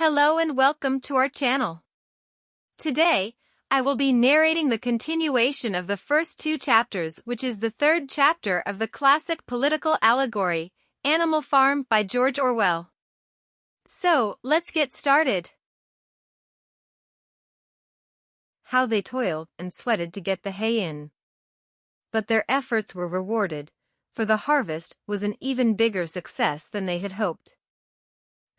Hello and welcome to our channel. Today, I will be narrating the continuation of the first two chapters, which is the third chapter of the classic political allegory, Animal Farm by George Orwell. So, let's get started. How they toiled and sweated to get the hay in. But their efforts were rewarded, for the harvest was an even bigger success than they had hoped.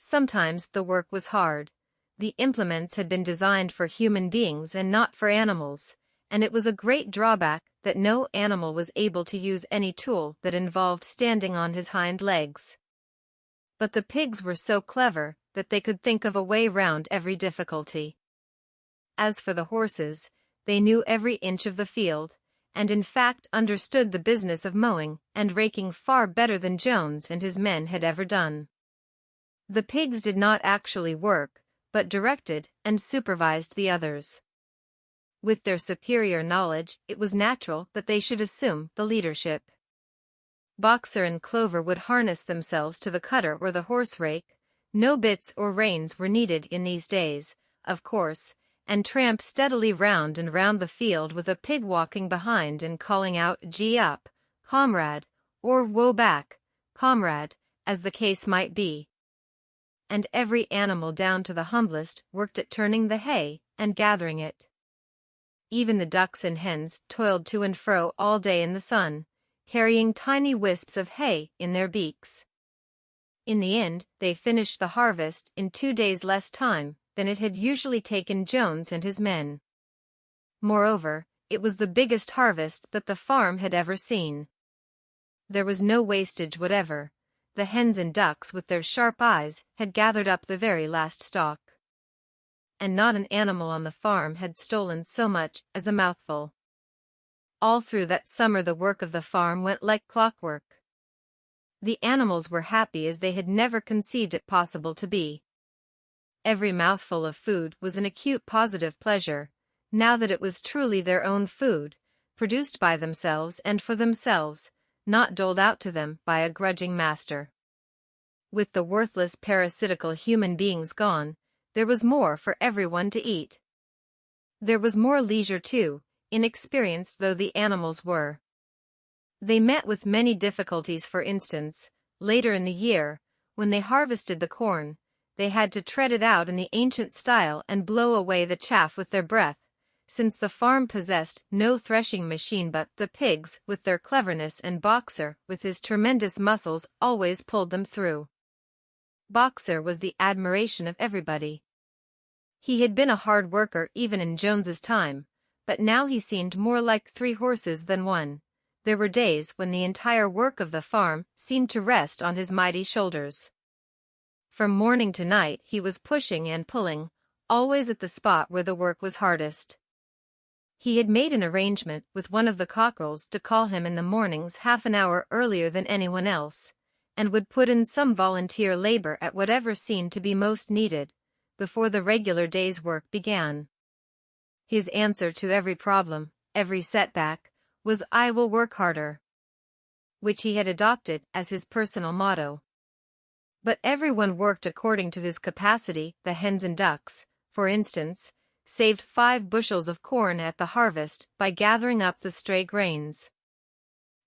Sometimes the work was hard. The implements had been designed for human beings and not for animals, and it was a great drawback that no animal was able to use any tool that involved standing on his hind legs. But the pigs were so clever that they could think of a way round every difficulty. As for the horses, they knew every inch of the field, and in fact understood the business of mowing and raking far better than Jones and his men had ever done. The pigs did not actually work, but directed and supervised the others. With their superior knowledge, it was natural that they should assume the leadership. Boxer and Clover would harness themselves to the cutter or the horse rake. No bits or reins were needed in these days, of course, and tramp steadily round and round the field with a pig walking behind and calling out, "Gee up, comrade," or "Woe back, comrade," as the case might be. And every animal down to the humblest worked at turning the hay and gathering it. Even the ducks and hens toiled to and fro all day in the sun, carrying tiny wisps of hay in their beaks. In the end, they finished the harvest in 2 days less time than it had usually taken Jones and his men. Moreover, it was the biggest harvest that the farm had ever seen. There was no wastage whatever. The hens and ducks with their sharp eyes had gathered up the very last stalk. And not an animal on the farm had stolen so much as a mouthful. All through that summer the work of the farm went like clockwork. The animals were happy as they had never conceived it possible to be. Every mouthful of food was an acute positive pleasure, now that it was truly their own food, produced by themselves and for themselves, not doled out to them by a grudging master. With the worthless parasitical human beings gone, there was more for everyone to eat. There was more leisure too, inexperienced though the animals were. They met with many difficulties. For instance, later in the year, when they harvested the corn, they had to tread it out in the ancient style and blow away the chaff with their breath, since the farm possessed no threshing machine, but the pigs, with their cleverness, and Boxer, with his tremendous muscles, always pulled them through. Boxer was the admiration of everybody. He had been a hard worker even in Jones's time, but now he seemed more like 3 horses than one. There were days when the entire work of the farm seemed to rest on his mighty shoulders. From morning to night he was pushing and pulling, always at the spot where the work was hardest. He had made an arrangement with one of the cockerels to call him in the mornings half an hour earlier than anyone else, and would put in some volunteer labor at whatever seemed to be most needed, before the regular day's work began. His answer to every problem, every setback, was "I will work harder," which he had adopted as his personal motto. But everyone worked according to his capacity. The hens and ducks, for instance, saved 5 bushels of corn at the harvest by gathering up the stray grains.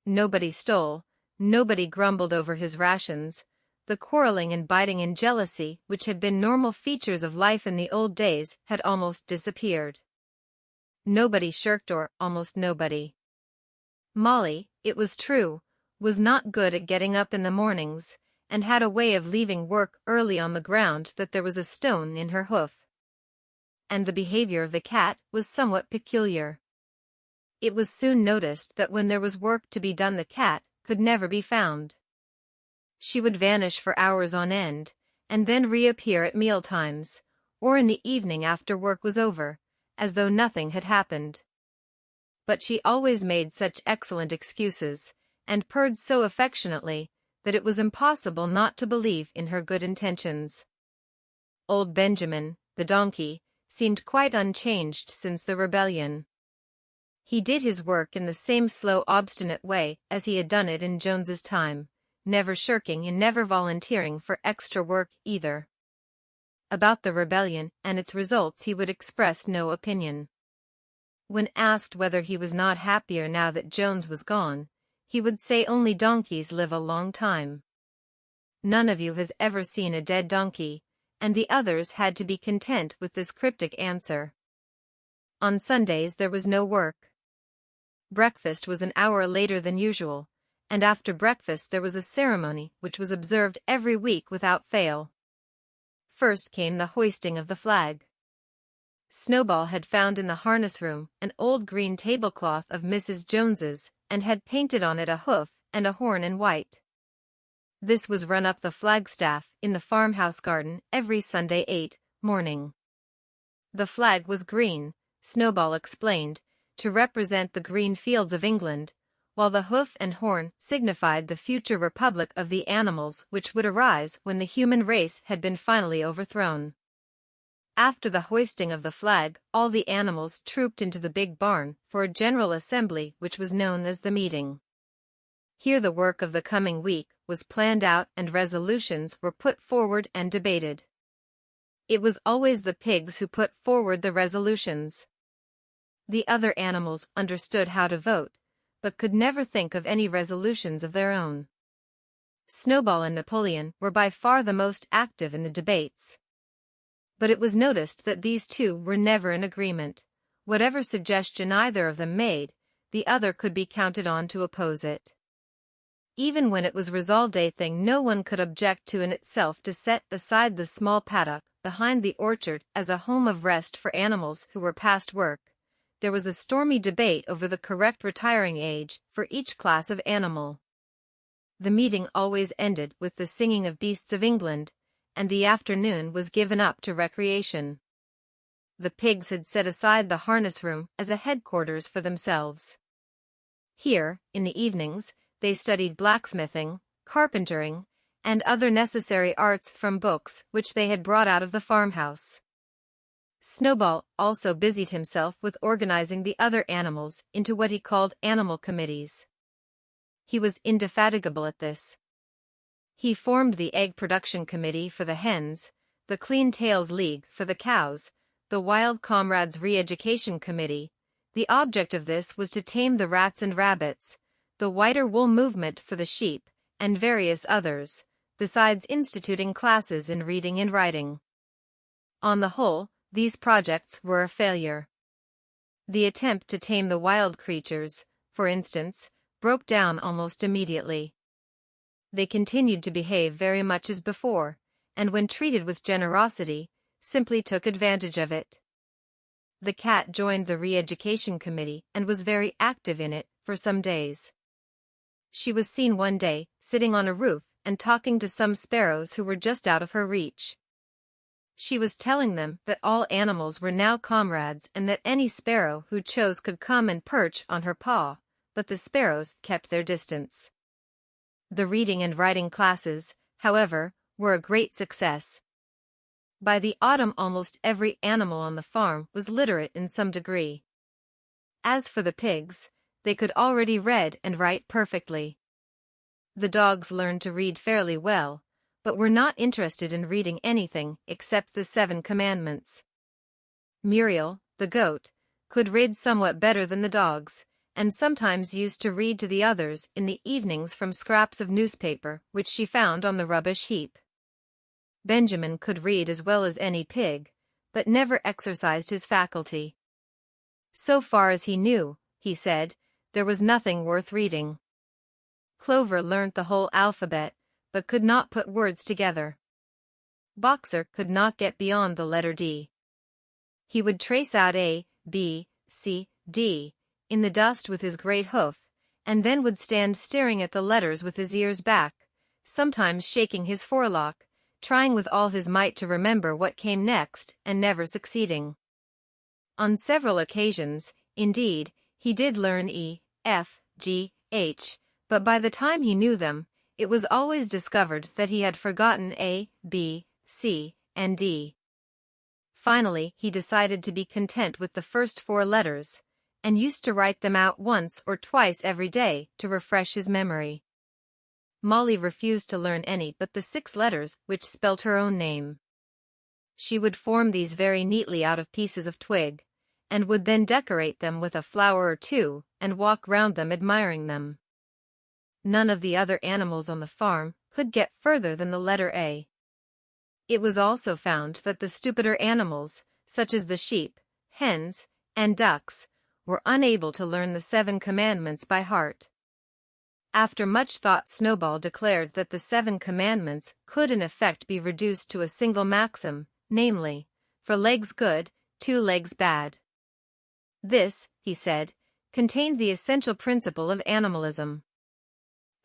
Nobody stole, nobody grumbled over his rations. The quarreling and biting and jealousy which had been normal features of life in the old days had almost disappeared. Nobody shirked, or almost nobody. Molly, it was true, was not good at getting up in the mornings, and had a way of leaving work early on the ground that there was a stone in her hoof. And the behavior of the cat was somewhat peculiar. It was soon noticed that when there was work to be done the cat could never be found. She would vanish for hours on end, and then reappear at mealtimes, or in the evening after work was over, as though nothing had happened. But she always made such excellent excuses, and purred so affectionately, that it was impossible not to believe in her good intentions. Old Benjamin, the donkey, seemed quite unchanged since the rebellion. He did his work in the same slow, obstinate way as he had done it in Jones's time, never shirking and never volunteering for extra work either. About the rebellion and its results he would express no opinion. When asked whether he was not happier now that Jones was gone, he would say only donkeys live a long time. None of you has ever seen a dead donkey, and the others had to be content with this cryptic answer. On Sundays there was no work. Breakfast was an hour later than usual, and after breakfast there was a ceremony which was observed every week without fail. First came the hoisting of the flag. Snowball had found in the harness room an old green tablecloth of Mrs. Jones's, and had painted on it a hoof and a horn in white. This was run up the flagstaff in the farmhouse garden every Sunday morning. The flag was green, Snowball explained, to represent the green fields of England, while the hoof and horn signified the future republic of the animals which would arise when the human race had been finally overthrown. After the hoisting of the flag, all the animals trooped into the big barn for a general assembly which was known as the meeting. Here the work of the coming week was planned out and resolutions were put forward and debated. It was always the pigs who put forward the resolutions. The other animals understood how to vote, but could never think of any resolutions of their own. Snowball and Napoleon were by far the most active in the debates. But it was noticed that these two were never in agreement. Whatever suggestion either of them made, the other could be counted on to oppose it. Even when it was resolved a thing no one could object to in itself to set aside the small paddock behind the orchard as a home of rest for animals who were past work, there was a stormy debate over the correct retiring age for each class of animal. The meeting always ended with the singing of Beasts of England, and the afternoon was given up to recreation. The pigs had set aside the harness room as a headquarters for themselves. Here, in the evenings, they studied blacksmithing, carpentering, and other necessary arts from books which they had brought out of the farmhouse. Snowball also busied himself with organizing the other animals into what he called animal committees. He was indefatigable at this. He formed the Egg Production Committee for the hens, the Clean Tails League for the cows, the Wild Comrades Re-Education Committee. The object of this was to tame the rats and rabbits, the Whiter Wool Movement for the sheep, and various others, besides instituting classes in reading and writing. On the whole, these projects were a failure. The attempt to tame the wild creatures, for instance, broke down almost immediately. They continued to behave very much as before, and when treated with generosity, simply took advantage of it. The cat joined the Re-Education Committee and was very active in it for some days. She was seen one day, sitting on a roof and talking to some sparrows who were just out of her reach. She was telling them that all animals were now comrades and that any sparrow who chose could come and perch on her paw, but the sparrows kept their distance. The reading and writing classes, however, were a great success. By the autumn almost every animal on the farm was literate in some degree. As for the pigs, they could already read and write perfectly. The dogs learned to read fairly well, but were not interested in reading anything except the 7 Commandments. Muriel, the goat, could read somewhat better than the dogs, and sometimes used to read to the others in the evenings from scraps of newspaper which she found on the rubbish heap. Benjamin could read as well as any pig, but never exercised his faculty. So far as he knew, he said, there was nothing worth reading. Clover learnt the whole alphabet, but could not put words together. Boxer could not get beyond the letter D. He would trace out A, B, C, D, in the dust with his great hoof, and then would stand staring at the letters with his ears back, sometimes shaking his forelock, trying with all his might to remember what came next, and never succeeding. On several occasions, indeed, he did learn E, F, G, H, but by the time he knew them, it was always discovered that he had forgotten A, B, C, and D. Finally, he decided to be content with the first 4 letters, and used to write them out once or twice every day to refresh his memory. Molly refused to learn any but the 6 letters which spelt her own name. She would form these very neatly out of pieces of twig, and would then decorate them with a flower or two and walk round them admiring them. None of the other animals on the farm could get further than the letter A. It was also found that the stupider animals, such as the sheep, hens, and ducks, were unable to learn the 7 commandments by heart. After much thought, Snowball declared that the 7 commandments could in effect be reduced to a single maxim, namely, 4 legs good, 2 legs bad. This, he said, contained the essential principle of animalism.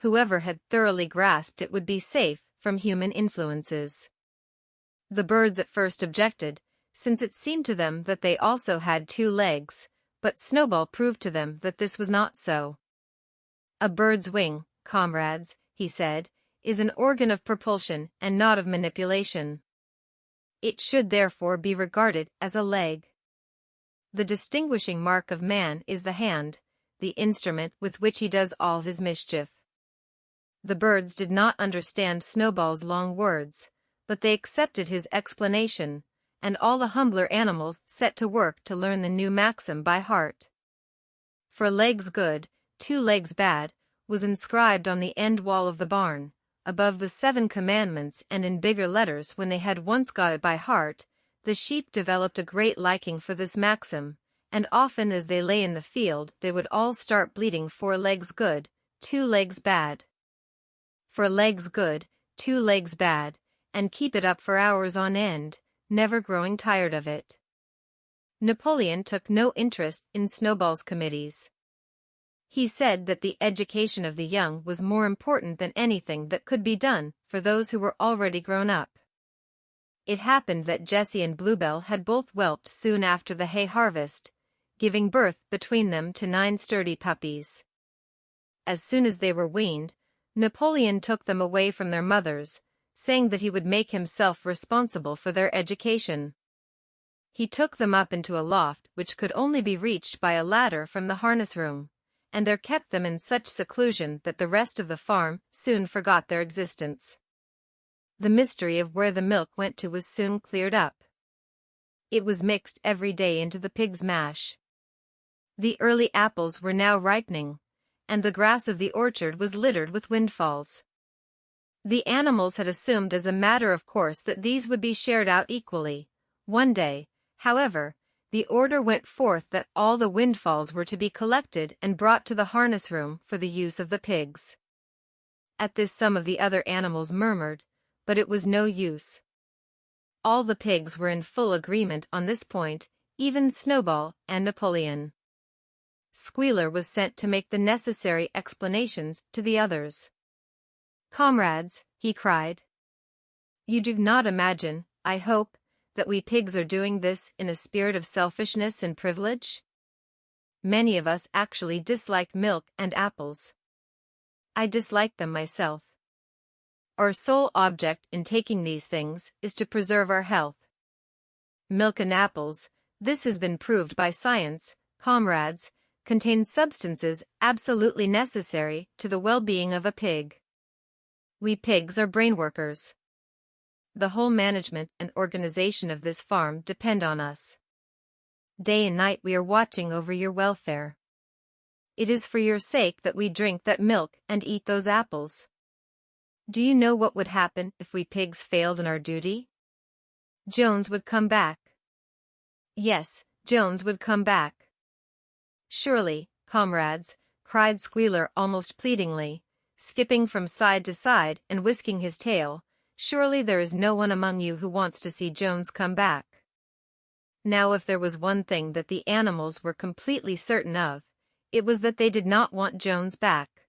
Whoever had thoroughly grasped it would be safe from human influences. The birds at first objected, since it seemed to them that they also had 2 legs, but Snowball proved to them that this was not so. A bird's wing, comrades, he said, is an organ of propulsion and not of manipulation. It should therefore be regarded as a leg. The distinguishing mark of man is the hand, the instrument with which he does all his mischief. The birds did not understand Snowball's long words, but they accepted his explanation, and all the humbler animals set to work to learn the new maxim by heart. 4 legs good, 2 legs bad, was inscribed on the end wall of the barn, above the 7 commandments, and in bigger letters. When they had once got it by heart, the sheep developed a great liking for this maxim, and often as they lay in the field they would all start bleating 4 legs good, 2 legs bad. 4 legs good, 2 legs bad, and keep it up for hours on end, never growing tired of it. Napoleon took no interest in Snowball's committees. He said that the education of the young was more important than anything that could be done for those who were already grown up. It happened that Jessie and Bluebell had both whelped soon after the hay harvest, giving birth between them to 9 sturdy puppies. As soon as they were weaned, Napoleon took them away from their mothers, saying that he would make himself responsible for their education. He took them up into a loft which could only be reached by a ladder from the harness room, and there kept them in such seclusion that the rest of the farm soon forgot their existence. The mystery of where the milk went to was soon cleared up. It was mixed every day into the pig's mash. The early apples were now ripening, and the grass of the orchard was littered with windfalls. The animals had assumed as a matter of course that these would be shared out equally. One day, however, the order went forth that all the windfalls were to be collected and brought to the harness room for the use of the pigs. At this some of the other animals murmured, but it was no use. All the pigs were in full agreement on this point, even Snowball and Napoleon. Squealer was sent to make the necessary explanations to the others. "Comrades," he cried, "you do not imagine, I hope, that we pigs are doing this in a spirit of selfishness and privilege? Many of us actually dislike milk and apples. I dislike them myself. Our sole object in taking these things is to preserve our health. Milk and apples, this has been proved by science, comrades, contain substances absolutely necessary to the well-being of a pig. We pigs are brain workers. The whole management and organization of this farm depend on us. Day and night we are watching over your welfare. It is for your sake that we drink that milk and eat those apples. Do you know what would happen if we pigs failed in our duty? Jones would come back. Yes, Jones would come back. Surely, comrades," cried Squealer almost pleadingly, skipping from side to side and whisking his tail, "surely there is no one among you who wants to see Jones come back." Now if there was one thing that the animals were completely certain of, it was that they did not want Jones back.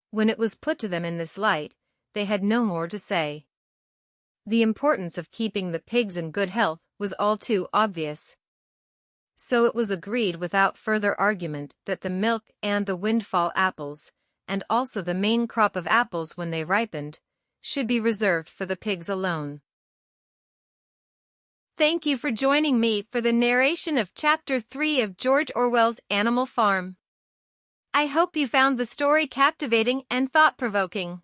When it was put to them in this light, they had no more to say. The importance of keeping the pigs in good health was all too obvious. So it was agreed without further argument that the milk and the windfall apples, and also the main crop of apples when they ripened, should be reserved for the pigs alone. Thank you for joining me for the narration of Chapter 3 of George Orwell's Animal Farm. I hope you found the story captivating and thought-provoking.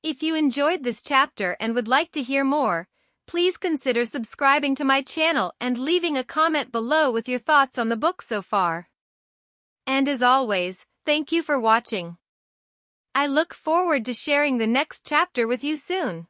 If you enjoyed this chapter and would like to hear more, Please consider subscribing to my channel and leaving a comment below with your thoughts on the book so far. And as always, thank you for watching. I look forward to sharing the next chapter with you soon.